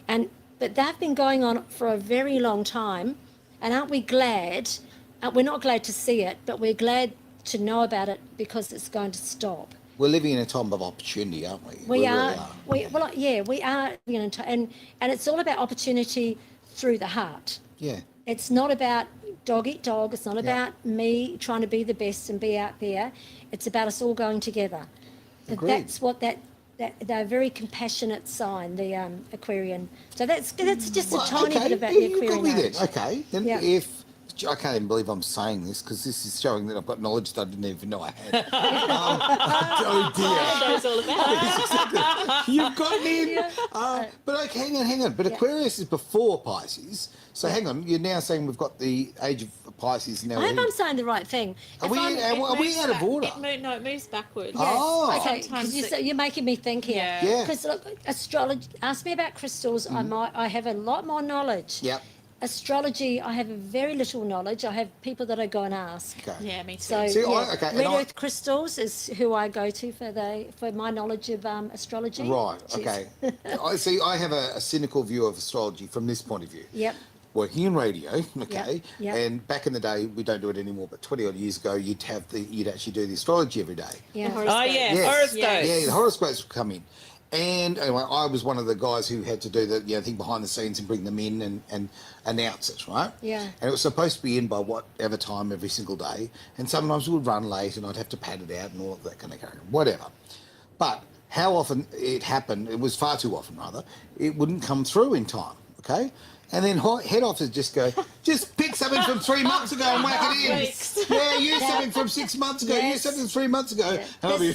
but they've been going on for a very long time, and aren't we glad? We're not glad to see it, but we're glad to know about it because it's going to stop. We're living in a time of opportunity, aren't we? We are. Really are. We are. And it's all about opportunity through the heart. Yeah. It's not about dog eat dog. It's not about me trying to be the best and be out there. It's about us all going together. Agreed. That's what they're a very compassionate sign, the Aquarian. So that's just a tiny bit about the you got Aquarian. me then. age. Okay. Then Yeah. if I can't even believe I'm saying this because this is showing that I've got knowledge that I didn't even know I had. Oh dear. Show's all about. You've got me in. But okay, hang on. But Aquarius is before Pisces. So hang on, you're now saying we've got the age of Pisces now. I hope I'm saying the right thing. Are we out of order? It moves backwards. Oh. Okay, Sometimes because you're making me think here. Yeah. Yeah. Because look, astrology. Ask me about crystals. I have a lot more knowledge. Yep. Astrology, I have very little knowledge. I have people that I go and ask. Okay. Yeah, me too. So See, yeah, and Red I- Earth crystals is who I go to for my knowledge of astrology. Right. Jeez. Okay. I see. I have a cynical view of astrology from this point of view. Yep. Working in radio, okay, Yep. and back in the day, we don't do it anymore, but 20 odd years ago, you'd actually do the astrology every day. Yeah. The Oh, horoscope. yeah, Yes. horoscopes. Yeah, the horoscopes would come in. And anyway, I was one of the guys who had to do the thing behind the scenes and bring them in and announce it, right? Yeah. And it was supposed to be in by whatever time every single day. And sometimes it would run late and I'd have to pad it out and all of that kind of thing, whatever. But how often it happened, it was far too often rather, it wouldn't come through in time, okay? And then head officers just go, just pick something from 3 months ago and whack it in. Yeah, use something from 6 months ago, use Yes. something from 3 months ago. Yeah. And I'll be,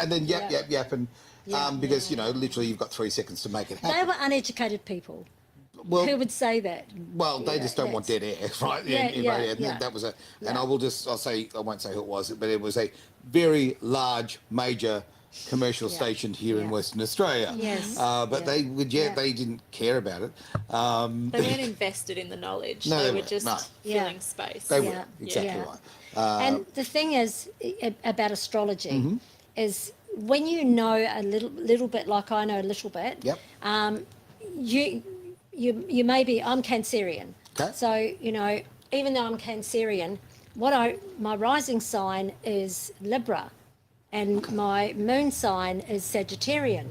and then yap. And Yeah. because, literally you've got 3 seconds to make it happen. They were uneducated people. Well, Who would say that? well, they Yeah, just don't want dead air, right? Yeah, in yeah, radio. And yeah. that was and Yeah. I won't say who it was, but it was a very large, major commercial station here in Yeah. Western Australia. Yes. But Yeah. they would, Yeah. they didn't care about it. They weren't invested in the knowledge. No, they they were weren't. just No. Yeah. filling space. They Yeah. were, exactly Yeah. right. And the thing is about astrology Mm-hmm. is when you know a little bit, like I know a little bit. Yep. You may be. I'm Cancerian. Okay. So even though I'm Cancerian, my rising sign is Libra, and my moon sign is Sagittarian.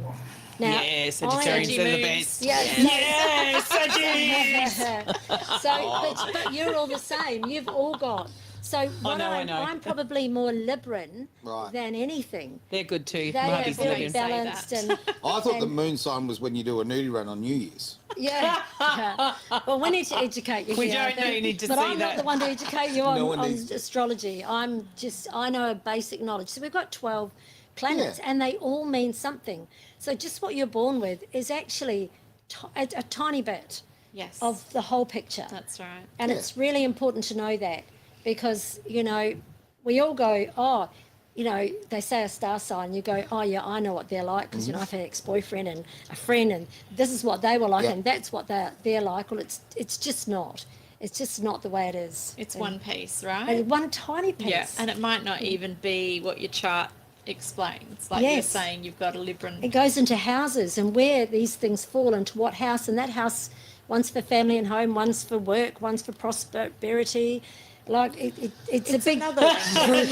Now, Yeah, Sagittarians Saggy are the moons. best. Yeah, Saggies! So, but you're all the same. You've all got. So what I know. I'm probably more Libran Right. than anything. They're good too. They are Marty's very Olympians. say balanced that. and I thought the and- moon sign was when you do a nudie run on New Year's. yeah. Well, we need to educate you. We here, I don't know, think. you need to but see I'm that. not the one to educate you on, No one on needs to. astrology. I know a basic knowledge. So we've got 12 planets, Yeah. and they all mean something. So just what you're born with is actually a tiny bit Yes. of the whole picture. That's right. And Yeah. it's really important to know that because, we all go, oh, they say a star sign, you go, oh, yeah, I know what they're like because, I've had an ex-boyfriend and a friend and this is what they were like Yeah. and that's what they're like. Well, it's just not. It's just not the way it is. It's And- one piece, right? and one tiny piece. Yeah, and it might not even be what your chart explains. Like you're Yes. saying, you've got a Libran. It goes into houses and where these things fall into what house, and that house, one's for family and home, one's for work, one's for prosperity. Like it's a big another language.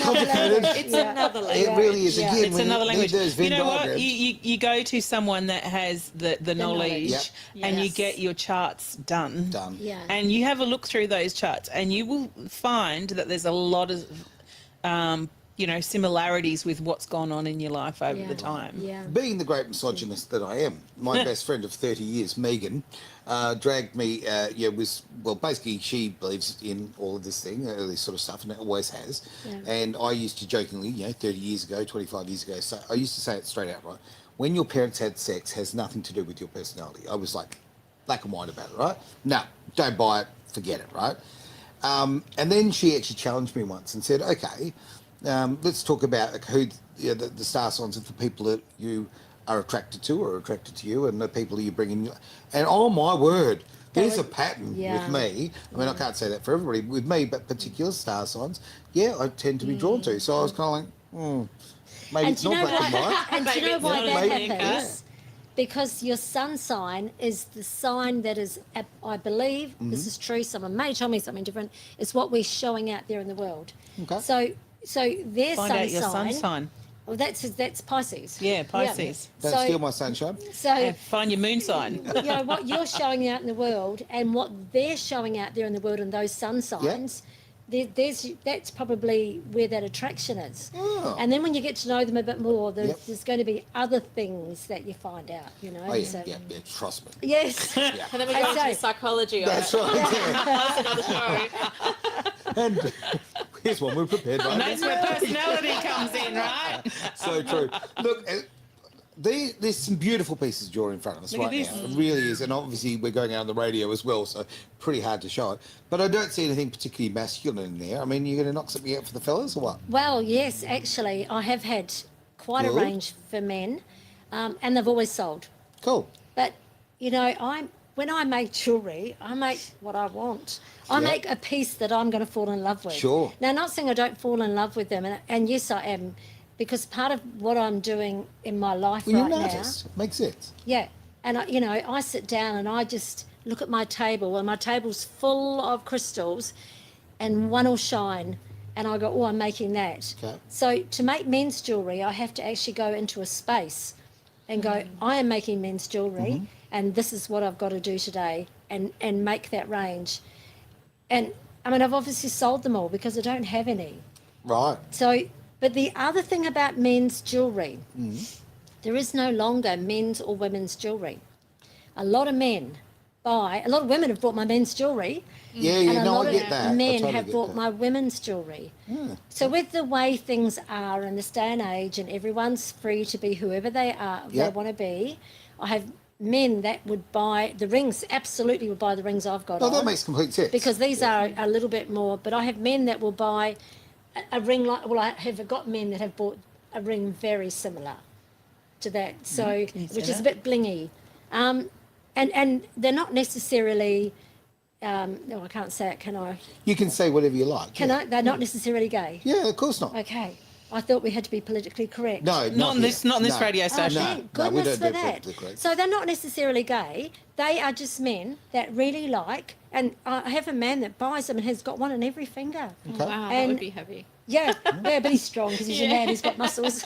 It's Yeah. another It language. really is. Yeah. Again, It's when another you need language. those Venn You know what? diagrams- You go to someone that has the knowledge knowledge. Yep. and you Yes. get your charts done. Done. Yeah. And you have a look through those charts and you will find that there's a lot of similarities with what's gone on in your life over Yeah. the time. Yeah. Being the great misogynist that I am, my best friend of 30 years, Megan, dragged me, basically she believes in all of this thing, this sort of stuff, and it always has. Yeah. And I used to jokingly, 30 years ago, 25 years ago, so I used to say it straight out, right? When your parents had sex has nothing to do with your personality. I was like black and white about it, right? No, don't buy it, forget it, right? And then she actually challenged me once and said, okay, let's talk about like, who the star signs of the people that you are attracted to or attracted to you and the people that you bring in. And oh my word, there's a pattern with me. I mean, I can't say that for everybody. With me, but particular star signs, I tend to be drawn to. So I was kind of like, maybe it's not black and white. And do you know why that Maybe- happens? Because your sun sign is the sign that is, I believe, this is true, someone may tell me something different, it's what we're showing out there in the world. Okay. So their Find sun out your sign, sun sign. well, that's Pisces. Yeah, Pisces. Don't steal my sunshine. So, And find your moon sign. you know, what you're showing out in the world and what they're showing out there in the world and those sun signs, that's probably where that attraction is. Oh. And then when you get to know them a bit more, Yep. there's going to be other things that you find out, you know. Oh, yeah, so- yeah, trust me. Yes. And then we go into the psychology of That's it. right. Yeah. That's another show. And here's one we're prepared by. And that's where personality comes in, right? So true. Look, there's some beautiful pieces of jewellery in front of us Look at right this. now. It really is. And obviously we're going out on the radio as well, so pretty hard to show it. But I don't see anything particularly masculine in there. I mean, you're going to knock something out for the fellas or what? Well, yes, actually, I have had quite a Good. range for men, and they've always sold. Cool. But you know, when I make jewellery, I make what I want. I Yeah. make a piece that I'm going to fall in love with. Sure. Now, not saying I don't fall in love with them, and yes, I am, because part of what I'm doing in my life Well, you're right an now, artist. Makes sense. yeah, and I sit down and I just look at my table, and my table's full of crystals, and one will shine, and I go, oh, I'm making that. Okay. So to make men's jewellery, I have to actually go into a space and go, I am making men's jewellery, and this is what I've got to do today, and make that range. And I mean, I've obviously sold them all because I don't have any. Right. So, but the other thing about men's jewellery, there is no longer men's or women's jewellery. A lot of men buy, a lot of women have bought my men's jewellery, Yeah, and yeah, a no, lot I of get that. I men totally have get bought that. my women's jewellery. So with the way things are in this day and age, and everyone's free to be whoever they are, they Yep. want to be, I have men that would buy the rings, absolutely would buy the rings I've got Oh, on. that makes complete sense. Because these are a little bit more, but I have men that will buy a ring like, well, I have got men that have bought a ring very similar to that, so, you say which is a that? bit blingy. And they're not necessarily, no, I can't say it, can I? You can say whatever you like. Can yeah. I? They're not necessarily gay. Yeah, of course not. Okay. I thought we had to be politically correct. No, Not on this, not on this No. radio Oh, station. No, thank no, we goodness don't for do that. politically correct. So they're not necessarily gay. They are just men that really like, and I have a man that buys them and has got one on every finger. Okay. Wow, that And- would be heavy. Yeah, yeah, but he's strong because he's a man who's got muscles.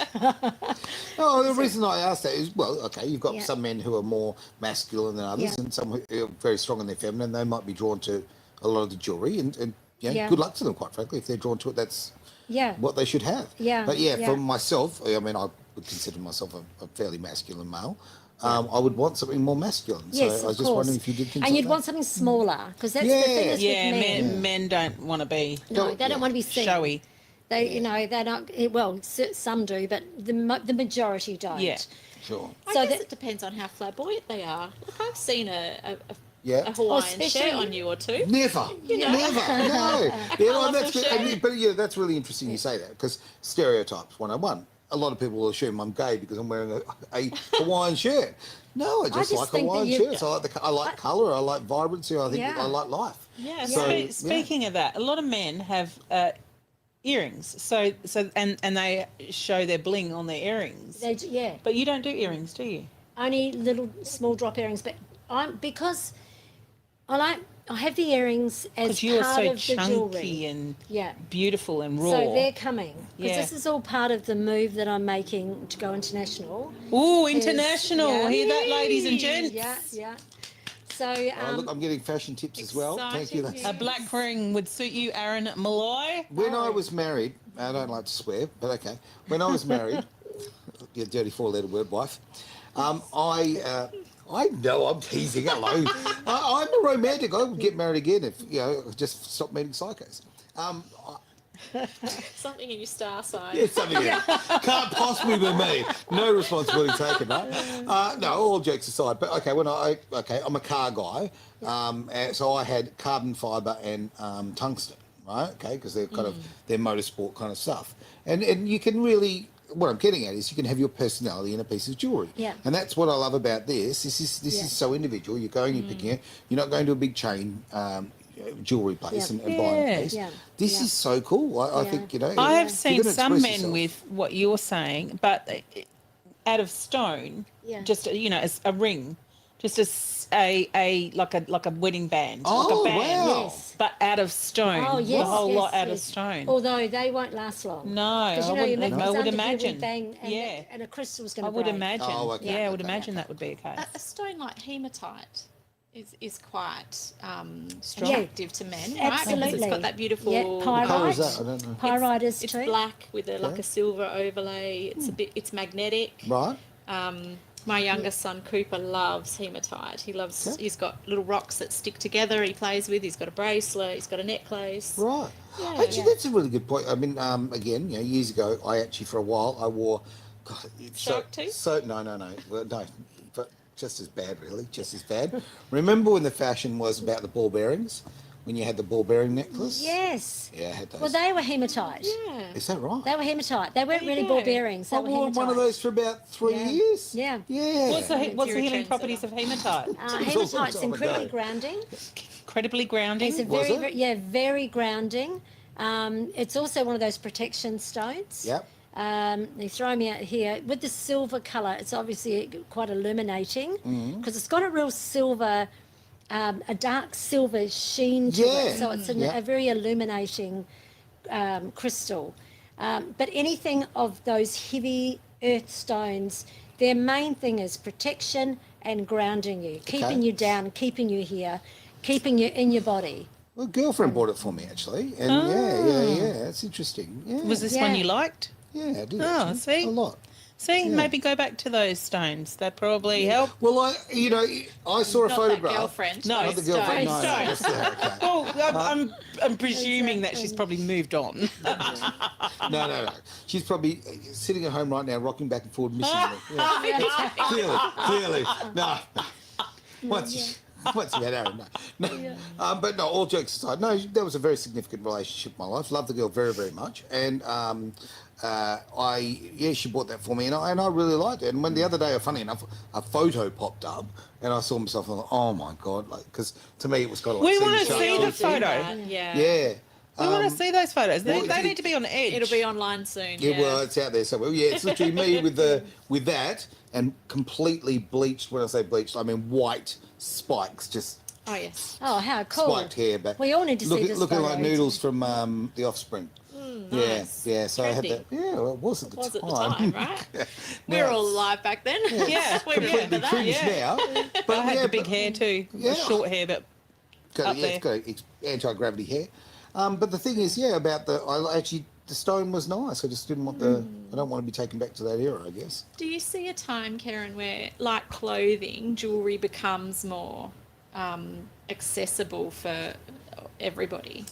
Oh, the reason I asked that is, well, okay, you've got Yeah. some men who are more masculine than others, Yeah. and some who are very strong in their feminine. They might be drawn to a lot of the jewellery, and you know, Yeah. good luck to them, quite frankly. If they're drawn to it, that's Yeah. what they should have. Yeah, But yeah, yeah. for myself, I mean, I would consider myself a fairly masculine male. I would want something more masculine. Yes, so I was of just course. wondering if you did things And like you'd that. want something smaller because that's Yeah. the thing is Yeah, with men. men don't want to be No, they Yeah. don't want to be seen. showy. They, you know, they're not. Well, some do, but the majority don't. Yeah. Sure. I So guess that- it depends on how flamboyant they are. Look, I've seen a Yeah. Hawaiian especially- shirt on you or two. Never, never, no. Yeah, well, that's Colourful good. shirt. But yeah, that's really interesting you say that because stereotypes 101. A lot of people will assume I'm gay because I'm wearing a Hawaiian shirt. No, I just just like think that Hawaiian you- shirts. I like colour. I like vibrancy. I think Yeah. I like life. Yeah, So, Speaking of that, a lot of men have earrings. So and they show their bling on their earrings. Yeah. But you don't do earrings, do you? Only little small drop earrings, but because I have the earrings as Because you are part so of the jewelry. chunky and Yeah. beautiful and raw. So they're coming because Yeah. this is all part of the move that I'm making to go international. Ooh, international. yeah. Hear that, ladies and gents? Yeah, yeah. So Look, I'm getting fashion tips as well. Thank you. Exciting A black ring would suit you, Aaron Malloy. When I was married, I don't like to swear, but okay. When I was married, your dirty four-letter word, wife, I know I'm teasing. Hello, I'm a romantic. I would get married again if just stop meeting psychos. Something in your star sign. Yeah, something can't possibly be me. No responsibility taken, right? No, all jokes aside. But okay, I'm a car guy, and so I had carbon fibre and tungsten, right? Okay, because they're kind of they're motorsport kind of stuff, and you can really. What I'm getting at is you can have your personality in a piece of jewellery. Yeah. And that's what I love about this. This is so individual. You're going, you're picking it. You're not going to a big chain jewellery place and buying a piece. Yeah. This is so cool. I think, you know. I have you're seen gonna some express men yourself. with what you're saying, but out of stone, Yeah. just you know, as a ring, just a like a wedding band, like Oh, a band, wow. Yes. but out of stone. Oh, yes, a whole yes, lot out of yes. stone. Although they won't last long. No, Because, you know, I you wouldn't. make I those would under here, we imagine. bang, and, Yeah, and a crystal's going I to would break. imagine. Oh, okay, Yeah, I would okay, imagine okay. that would be a case. A stone like hematite is quite Strong. attractive to men, right? Because Absolutely. it's got that beautiful. Yeah, What colour pyrite. is that? I don't know. Pyrite is It's too. black with like a silver overlay. It's a bit. It's magnetic. Right? My youngest son Cooper loves hematite. He loves. Okay. He's got little rocks that stick together. He plays with. He's got a bracelet. He's got a necklace. Right. Yeah. Actually, that's a really good point. I mean, again, you know, years ago, I actually for a while I wore. God, it's Shark tooth? So no, well, no, but just as bad, really, just as bad. Remember when the fashion was about the ball bearings? When you had the ball bearing necklace? Yes. Yeah, I had those. Well, they were hematite. Yeah. Is that right? They were hematite. They weren't There you really go. ball bearings. They I were wore hematite. one of those for about 3 Yeah. years. Yeah. Yeah. What's the You're a healing trendsetter. properties of hematite? It was a long Hematite's time incredibly ago. grounding. Incredibly grounding. It's a Was very, it? very grounding. It's also one of those protection stones. Yep. They throw me out here with the silver colour. It's obviously quite illuminating because it's got a real silver, a dark silver sheen to Yeah. it. So it's Yeah. a very illuminating crystal. But anything of those heavy earth stones, their main thing is protection and grounding you, keeping you down, keeping you here, keeping you in your body. Well, a girlfriend bought it for me actually, and yeah, it's interesting. Yeah, Was this one Yeah. you liked? yeah, I did. Oh, actually. see? a lot. See, maybe go back to those stones. That probably help. Well, I saw a Not photograph. that girlfriend. No, Not the those girlfriend. No, stones. no, that's okay. Oh, I'm presuming that she's probably moved on. No. She's probably sitting at home right now, rocking back and forth, missing me. Yeah. Clearly. No. Once you had Aaron, no. But no, all jokes aside, no, that was a very significant relationship in my life. Loved the girl very, very much, and she bought that for me, and I really liked it. And when the other day, funny enough, a photo popped up, and I saw myself, and I'm like, oh my god, like because to me it was kind of like We seeing wanna shark see the teeth. photo. Yeah. Yeah. We want to see those photos. They well, need to be on edge. It'll be online soon. Yeah, Yeah. well, it's out there somewhere. Yeah, it's literally me with that and completely bleached. When I say bleached, I mean white spikes, just Oh yes. Oh, how cool. spiked hair. But We all need to see this looking photo. like noodles from The Offspring. Nice. Yeah. So I had Trendy. that. Yeah, well, it was at the Was at time. the time, right? Yeah. We were Now all it's alive back then. Yeah, we completely remember that. cringe yeah. now. But I had yeah, the big but- hair too. Yeah. Short hair, but up It's got anti-gravity hair. But the thing is, about the stone was nice. I just didn't want I don't want to be taken back to that era, I guess. Do you see a time, Kerryn, where, like clothing, jewellery becomes more accessible for everybody?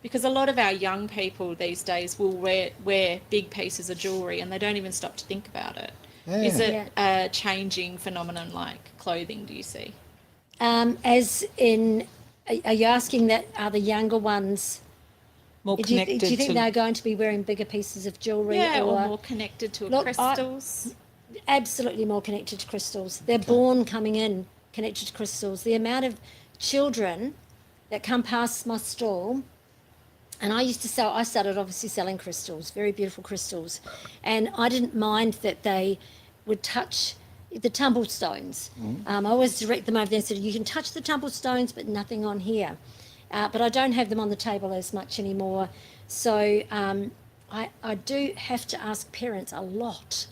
Because a lot of our young people these days will wear big pieces of jewellery and they don't even stop to think about it. Yeah. Is it a changing phenomenon like clothing, do you see? As in, are you asking that are the younger ones? more Do you connected think to. they're going to be wearing bigger pieces of jewellery? Yeah, or or more connected to Look, crystals. absolutely more connected to crystals. They're born coming in connected to crystals. The amount of children that come past my stall, and I started obviously selling crystals, very beautiful crystals, and I didn't mind that they would touch the tumble stones. I always direct them over there and said, you can touch the tumble stones, but nothing on here. But I don't have them on the table as much anymore. So I do have to ask parents a lot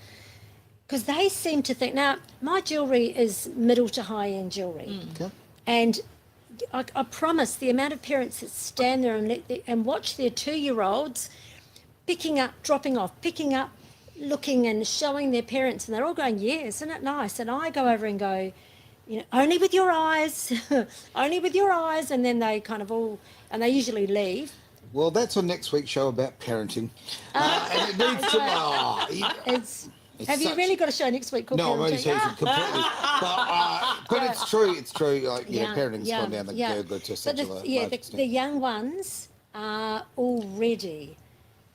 because they seem to think, now, my jewellery is middle to high-end jewellery. Okay. And I promise the amount of parents that stand there and watch their 2-year-olds picking up, dropping off, picking up, looking and showing their parents, and they're all going, yeah, isn't it nice? And I go over and go, only with your eyes, only with your eyes. And then they kind of all, and they usually leave. Well, that's on next week's show about parenting. And it needs to. Have you such- really got a show next week called No, I'm only Parenting? teasing completely. But it's true. It's true. Like, parenting's gone down the gurgler to such a large the extent. young ones are already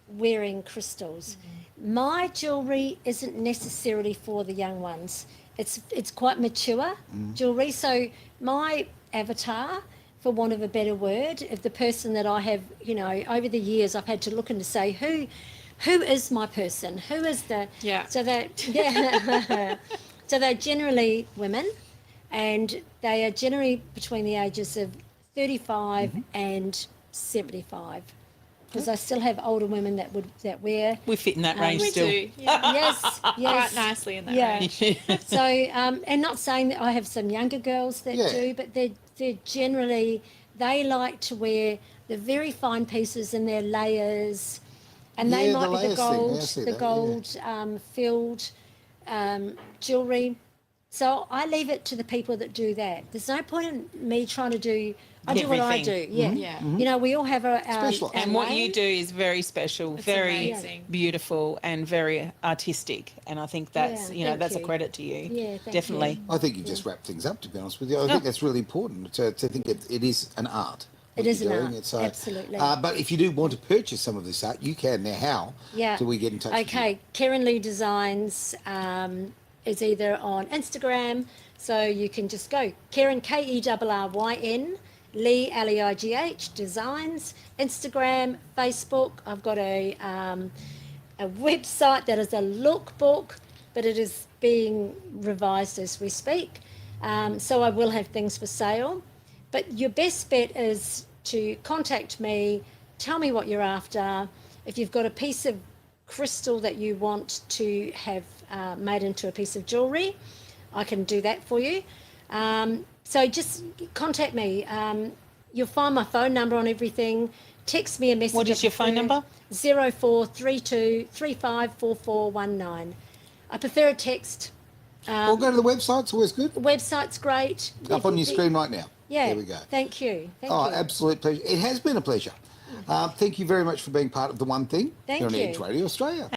wearing crystals. My jewellery isn't necessarily for the young ones. It's quite mature jewellery. So my avatar, for want of a better word, of the person that I have, over the years I've had to look and to say who is my person? Who is the So that so they're generally women, and they are generally between the ages of 35 and 75. Because I still have older women that wear. We fit in that range We still. do. Yeah. Yes, Quite nicely in that range. So, and not saying that I have some younger girls that do, but they're generally, they like to wear the very fine pieces in their layers, and they might be the gold filled jewellery. So I leave it to the people that do that. There's no point in me trying to do. I do what I do. Everything. Yeah. We all have our And what you do is very special, very amazing. beautiful, and very artistic. And I think that's thank that's a you. credit to you. Yeah, thank Definitely. I think you just wrap things up, to be honest with you. I think that's really important to think it is an art. It is an art, It's, absolutely. But if you do want to purchase some of this art, you can. Now, how do we get in touch with you? Okay, Kerryn-Leigh Designs is either on Instagram, so you can just go Kerryn, Kerryn, Leigh, Leigh, Designs, Instagram, Facebook. I've got a website that is a lookbook, but it is being revised as we speak. So I will have things for sale. But your best bet is to contact me, tell me what you're after. If you've got a piece of crystal that you want to have made into a piece of jewellery, I can do that for you. So just contact me. You'll find my phone number on everything. Text me a message. What is your phone number? 0432 354419. I prefer a text. Or go to the website. It's always good. The website's great. Up on your screen right now. Yeah. There we go. Thank you. Thank Oh, you. absolute pleasure. It has been a pleasure. Thank you very much for being part of The One Thing Thank here on you. Edge Radio Australia.